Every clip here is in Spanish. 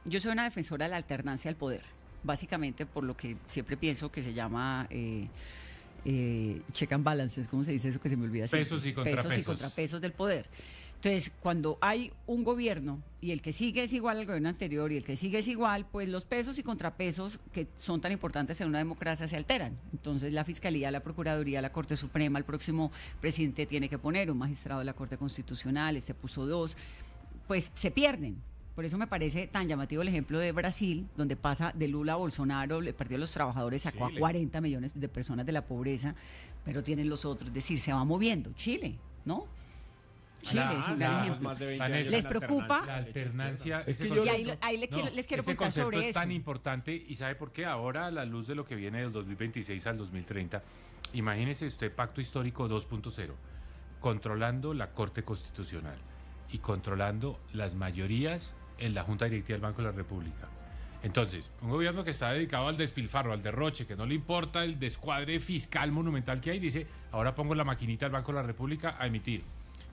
yo soy una defensora de la alternancia del poder, básicamente por lo que siempre pienso que se llama check and balances, ¿cómo se dice eso que se me olvida siempre? Pesos y contrapesos. Pesos y contrapesos del poder. Entonces, cuando hay un gobierno y el que sigue es igual al gobierno anterior y el que sigue es igual, pues los pesos y contrapesos que son tan importantes en una democracia se alteran. Entonces, la Fiscalía, la Procuraduría, la Corte Suprema, el próximo presidente tiene que poner un magistrado de la Corte Constitucional, este puso 2, pues se pierden. Por eso me parece tan llamativo el ejemplo de Brasil, donde pasa de Lula a Bolsonaro, el Partido de los Trabajadores sacó Chile. a 40 millones de personas de la pobreza, pero tienen los otros, es decir, se va moviendo. Chile, ¿no? Chile es un gran ejemplo. ¿Les preocupa? La alternancia. Es que Y ahí les quiero ese preguntar concepto sobre es eso. tan importante, y ¿sabe por qué? Ahora, a la luz de lo que viene del 2026 al 2030, imagínese usted Pacto Histórico 2.0, controlando la Corte Constitucional y controlando las mayorías en la Junta Directiva del Banco de la República. Entonces, un gobierno que está dedicado al despilfarro, al derroche, que no le importa el descuadre fiscal monumental que hay, dice, ahora pongo la maquinita del Banco de la República a emitir.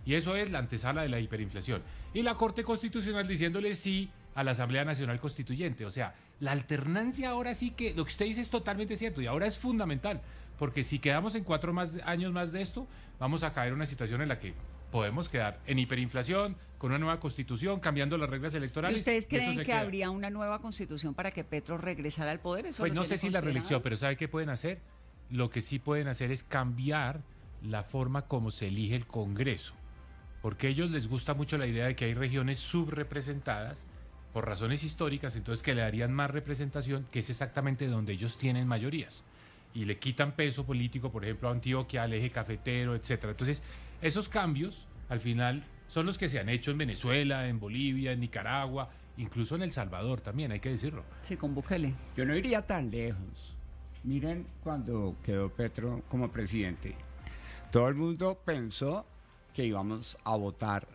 Y eso es la antesala de la hiperinflación. Y la Corte Constitucional diciéndole sí a la Asamblea Nacional Constituyente. O sea, la alternancia ahora sí que, lo que usted dice es totalmente cierto y ahora es fundamental, porque si quedamos en 4 años más de esto, vamos a caer en una situación en la que podemos quedar en hiperinflación, con una nueva constitución, cambiando las reglas electorales. ¿Y ustedes y esto creen se que queda. habría una nueva constitución para que Petro regresara al poder? ¿Eso Pues lo no sé tienen si la considerado? reelección, pero ¿sabe qué pueden hacer? Lo que sí pueden hacer es cambiar la forma como se elige el Congreso, porque a ellos les gusta mucho la idea de que hay regiones subrepresentadas por razones históricas, entonces que le darían más representación, que es exactamente donde ellos tienen mayorías, y le quitan peso político, por ejemplo, a Antioquia, al eje cafetero, etcétera. Entonces, esos cambios, al final, son los que se han hecho en Venezuela, en Bolivia, en Nicaragua, incluso en El Salvador también, hay que decirlo. Sí, con Bukele. Yo no iría tan lejos. Miren cuando quedó Petro como presidente. Todo el mundo pensó que íbamos a votar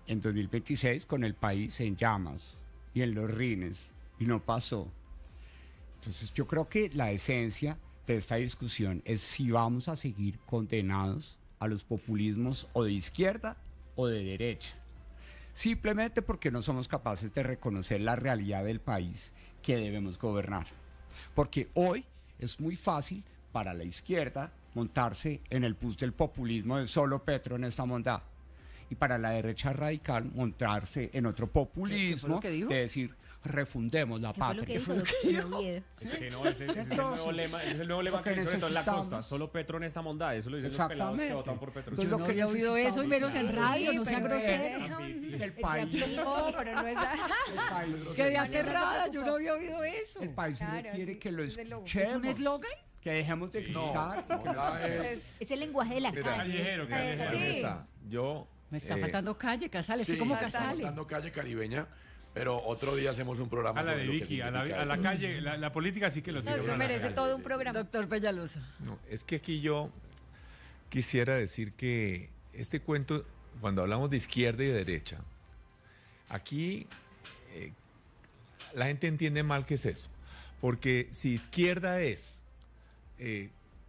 en 2026 con el país en llamas y en los rines, y no pasó. Entonces yo creo que la esencia de esta discusión es si vamos a seguir condenados a los populismos o de izquierda o de derecha, simplemente porque no somos capaces de reconocer la realidad del país que debemos gobernar. Porque hoy es muy fácil para la izquierda montarse en el bus del populismo de solo Petro en esta monda, y para la derecha radical montarse en otro ¿Qué fue populismo lo que dijo? de decir refundemos la ¿Qué fue lo patria. que dijo? No, Oviedo. Es que no, ese es el nuevo lema, es el nuevo lema Lo que que hay sobre todo en la costa. necesitamos. Solo Petro en esta mondad. Eso lo dicen los pelados que Exactamente. votan por Petro. Entonces, Yo lo no que había oído eso y menos en necesitamos- radio, no sea pero grosero. El país, No, pero no es... el país, Quedé No, aterrada, yo no había oído eso. el país Claro, requiere sí, que lo es el logo. ¿Es un escuchemos, eslogan? que dejemos de gritar. y que lo Mondá escuchemos. Es el lenguaje de la Mira, calle. callejero, callejero. Sí. Vanessa, yo... Me está faltando calle, Casale, estoy sí, como está Casale. faltando calle caribeña, pero otro día hacemos un programa A la de sobre lo que Vicky, a la significa eso. calle, la política sí que lo No, tiene. eso uno a la merece calle. todo un programa. Doctor Peñalosa. No, es que aquí yo quisiera decir que este cuento, cuando hablamos de izquierda y de derecha, aquí la gente entiende mal qué es eso. Porque si izquierda es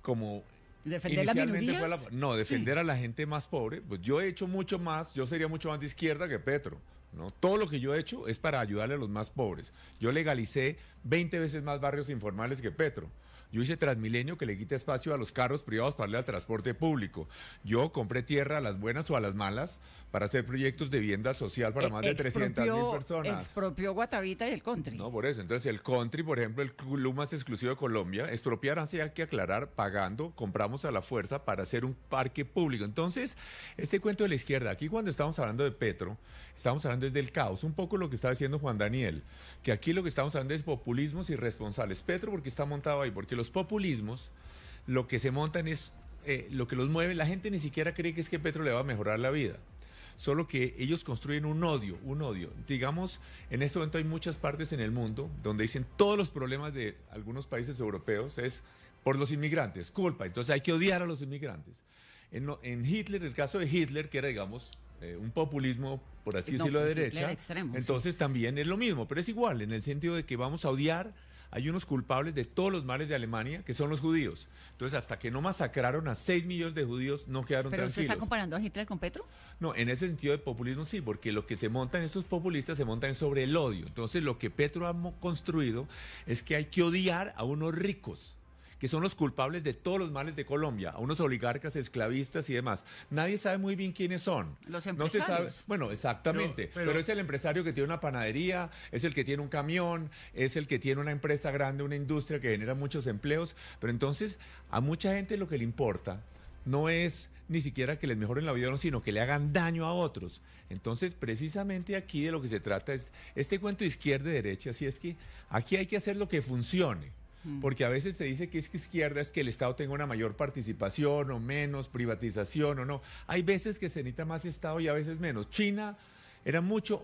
como ¿Defender las inicialmente fue minorías? no, defender a la gente más pobre, pues yo he hecho mucho más, yo sería mucho más de izquierda que Petro. ¿No? Todo lo que yo he hecho es para ayudarle a los más pobres. Yo legalicé 20 veces más barrios informales que Petro. Yo hice Transmilenio, que le quita espacio a los carros privados para darle al transporte público. Yo compré tierra a las buenas o a las malas para hacer proyectos de vivienda social para más de 300.000 personas. Expropió Guatavita y el country. No, por eso. Entonces, el country, por ejemplo, el club más exclusivo de Colombia, expropiar así hay que aclarar, pagando, compramos a la fuerza para hacer un parque público. Entonces, este cuento de la izquierda, aquí cuando estamos hablando de Petro, estamos hablando desde el caos, un poco lo que está diciendo Juan Daniel, que aquí lo que estamos hablando es populismos irresponsables. Petro, porque está montado ahí, porque los populismos, lo que se montan es, lo que los mueve, la gente ni siquiera cree que es que Petro le va a mejorar la vida. Solo que ellos construyen un odio, un odio. Digamos, en este momento hay muchas partes en el mundo donde dicen todos los problemas de algunos países europeos es por los inmigrantes, culpa. Entonces hay que odiar a los inmigrantes. En Hitler, el caso de Hitler, que era, digamos, un populismo, por así No, decirlo, de pues Hitler derecha, extremo, sí. entonces también es lo mismo, pero es igual, en el sentido de que vamos a odiar hay unos culpables de todos los males de Alemania, que son los judíos. Entonces, hasta que no masacraron a 6 millones de judíos, no quedaron ¿Pero usted tranquilos. está comparando a Hitler con Petro? No, en ese sentido de populismo sí, porque lo que se montan estos populistas se montan sobre el odio. Entonces, lo que Petro ha construido es que hay que odiar a unos ricos, que son los culpables de todos los males de Colombia, a unos oligarcas, esclavistas y demás. Nadie sabe muy bien quiénes son. Los No se sabe. empresarios. Bueno, exactamente. Pero es el empresario que tiene una panadería, es el que tiene un camión, es el que tiene una empresa grande, una industria que genera muchos empleos. Pero entonces, a mucha gente lo que le importa no es ni siquiera que les mejoren la vida, no, sino que le hagan daño a otros. Entonces, precisamente aquí de lo que se trata es este cuento de izquierda y derecha, así es que aquí hay que hacer lo que funcione. Porque a veces se dice que es que izquierda es que el Estado tenga una mayor participación o menos, privatización o no. Hay veces que se necesita más Estado y a veces menos. China era mucho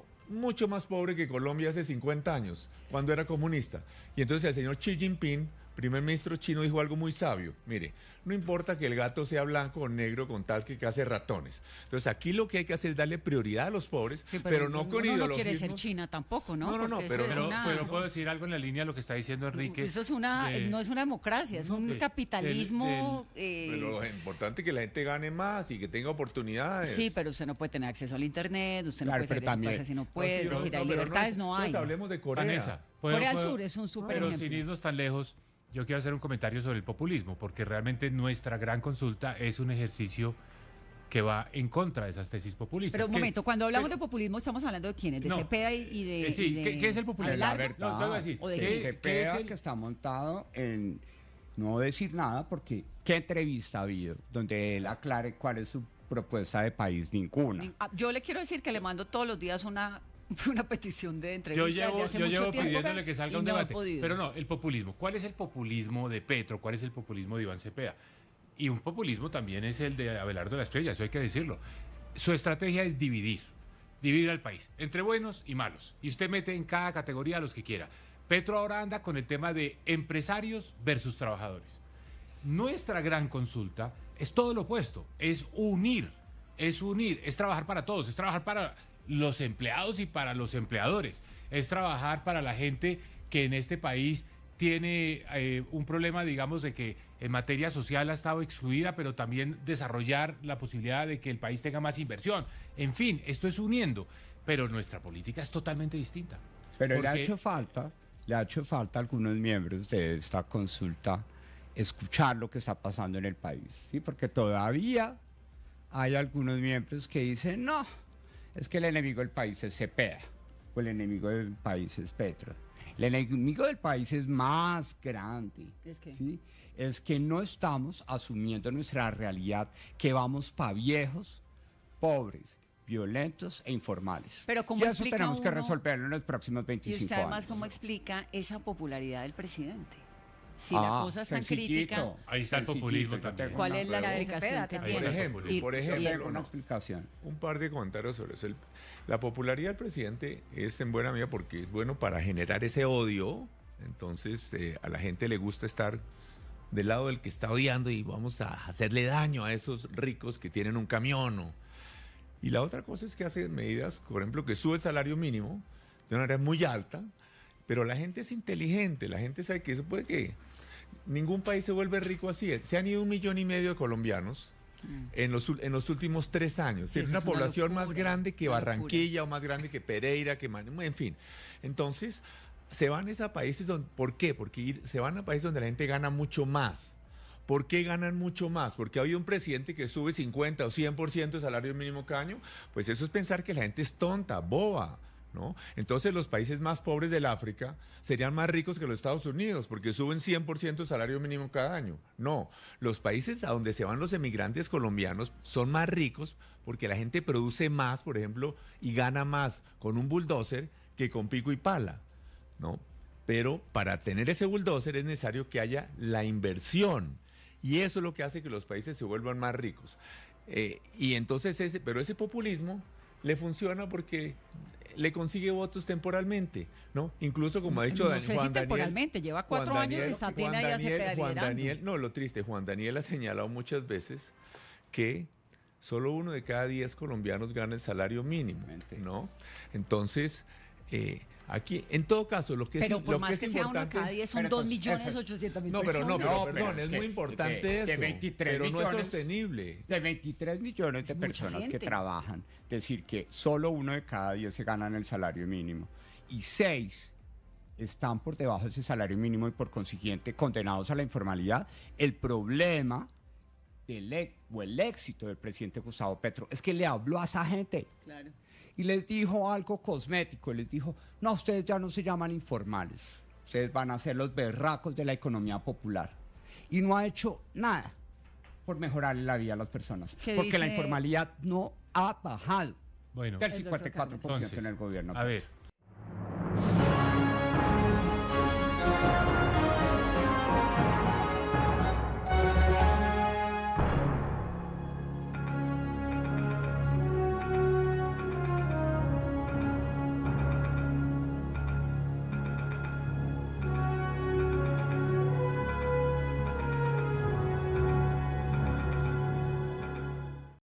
más pobre que Colombia hace 50 años, cuando era comunista. Y entonces el señor Xi Jinping, primer ministro chino, dijo algo muy sabio. Mire, no importa que el gato sea blanco o negro con tal que case ratones. Entonces aquí lo que hay que hacer es darle prioridad a los pobres, Sí, pero no con uno no ideologismos. quiere ser China tampoco, ¿no? No, Porque pero- eso es una- Pero puedo decir algo en la línea de lo que está diciendo Enrique. Eso es una, no es una democracia, es No, un capitalismo. Pero es importante que la gente gane más y que tenga oportunidades. Sí, pero usted no puede tener acceso al internet, usted no Claro, puede salir de pero su casa también- si no puede, es decir, hay pero libertades, no hay. Entonces hablemos de Corea. Vanessa, Corea del Sur es un súper Pero ejemplo. sin irnos tan lejos, yo quiero hacer un comentario sobre el populismo, porque realmente nuestra gran consulta es un ejercicio que va en contra de esas tesis populistas. Pero un que- momento, cuando hablamos pero- de populismo estamos hablando de quiénes, de No. Cepeda y de... Sí, y de ¿qué es el populismo? Abelardo? La verdad. No, te voy a decir, ¿O de ¿qué- qué? qué Cepeda, es el- que está montado en no decir nada, porque ¿qué entrevista ha habido donde él aclare cuál es su propuesta de país? Ninguna. Yo le quiero decir que le mando todos los días una petición de entrevista Yo desde llevo, hace yo mucho llevo tiempo pidiéndole que salga y un no he debate. podido. Pero no, el populismo. ¿Cuál es el populismo de Petro? ¿Cuál es el populismo de Iván Cepeda? Y un populismo también es el de Abelardo de la Espriella, eso hay que decirlo. Su estrategia es dividir al país, entre buenos y malos. Y usted mete en cada categoría a los que quiera. Petro ahora anda con el tema de empresarios versus trabajadores. Nuestra gran consulta es todo lo opuesto, es unir, es trabajar para todos, es trabajar para los empleados y para los empleadores, es trabajar para la gente que en este país tiene un problema, digamos, de que en materia social ha estado excluida, pero también desarrollar la posibilidad de que el país tenga más inversión. En fin, esto es uniendo, pero nuestra política es totalmente distinta. Pero le ha Porque- hecho falta a algunos miembros de esta consulta escuchar lo que está pasando en el país, ¿sí? Porque todavía hay algunos miembros que dicen, no, es que el enemigo del país es Cepeda, o el enemigo del país es Petro. El enemigo del país es más grande. ¿Es qué? ¿Sí? Es que no estamos asumiendo nuestra realidad, que vamos para viejos, pobres, violentos e informales. Pero ¿cómo y eso explica tenemos que uno- resolverlo en los próximos Y 25 usted además, años. ¿cómo explica esa popularidad del presidente? Si la cosa es tan sencillito, crítica, Ahí está el sencillito, populismo yo también. tengo ¿cuál una es la prueba. explicación que Cepeda tiene? también. Por ejemplo, Yo tengo una explicación. Un par de comentarios sobre eso. La popularidad del presidente es en buena medida porque es bueno para generar ese odio. Entonces, a la gente le gusta estar del lado del que está odiando y vamos a hacerle daño a esos ricos que tienen un camión. Y la otra cosa es que hace medidas, por ejemplo, que sube el salario mínimo de una manera muy alta, pero la gente es inteligente, la gente sabe que eso puede que ningún país se vuelve rico así. Se han ido 1,5 millones de colombianos en los últimos 3 años. Sí, Es eso una es una población más locura, grande que una locura. Barranquilla o más grande que Pereira, en fin. Entonces, se van a países donde... ¿Por qué? Porque se van a países donde la gente gana mucho más. ¿Por qué ganan mucho más? Porque ha habido un presidente que sube 50 o 100% de salario mínimo cada año. Pues eso es pensar que la gente es tonta, boba, ¿no? Entonces los países más pobres del África serían más ricos que los Estados Unidos porque suben 100% de salario mínimo cada año. No, los países a donde se van los emigrantes colombianos son más ricos porque la gente produce más, por ejemplo, y gana más con un bulldozer que con pico y pala, ¿no? Pero para tener ese bulldozer es necesario que haya la inversión. Y eso es lo que hace que los países se vuelvan más ricos. Y entonces pero ese populismo le funciona porque le consigue votos temporalmente, ¿no? Incluso como ha dicho No sé si Juan Daniel. temporalmente, lleva 4 Juan años y Daniel- tiene ahí a Cepeda Juan liderando. Daniel, no, lo triste, Juan Daniel ha señalado muchas veces que solo 1 de cada 10 colombianos gana el salario mínimo, ¿no? Entonces, Aquí, en todo caso, lo que es, Pero por lo más que es que sea uno importante... cada 10 son Pero 2.800.000 No, pero no, personas. perdón, es muy importante de eso, 23 pero no es millones. sostenible. De 23 millones de Es mucha personas que gente. trabajan, decir que solo 1 de cada 10 se ganan el salario mínimo y 6 están por debajo de ese salario mínimo y por consiguiente condenados a la informalidad. El problema el éxito del presidente Gustavo Petro es que le habló a esa gente Claro. y les dijo algo cosmético, les dijo, no, ustedes ya no se llaman informales, ustedes van a ser los berracos de la economía popular. Y no ha hecho nada por mejorarle la vida a las personas, ¿Qué porque la dice? informalidad no ha bajado Bueno, del El doctor 54% en el gobierno. a ver,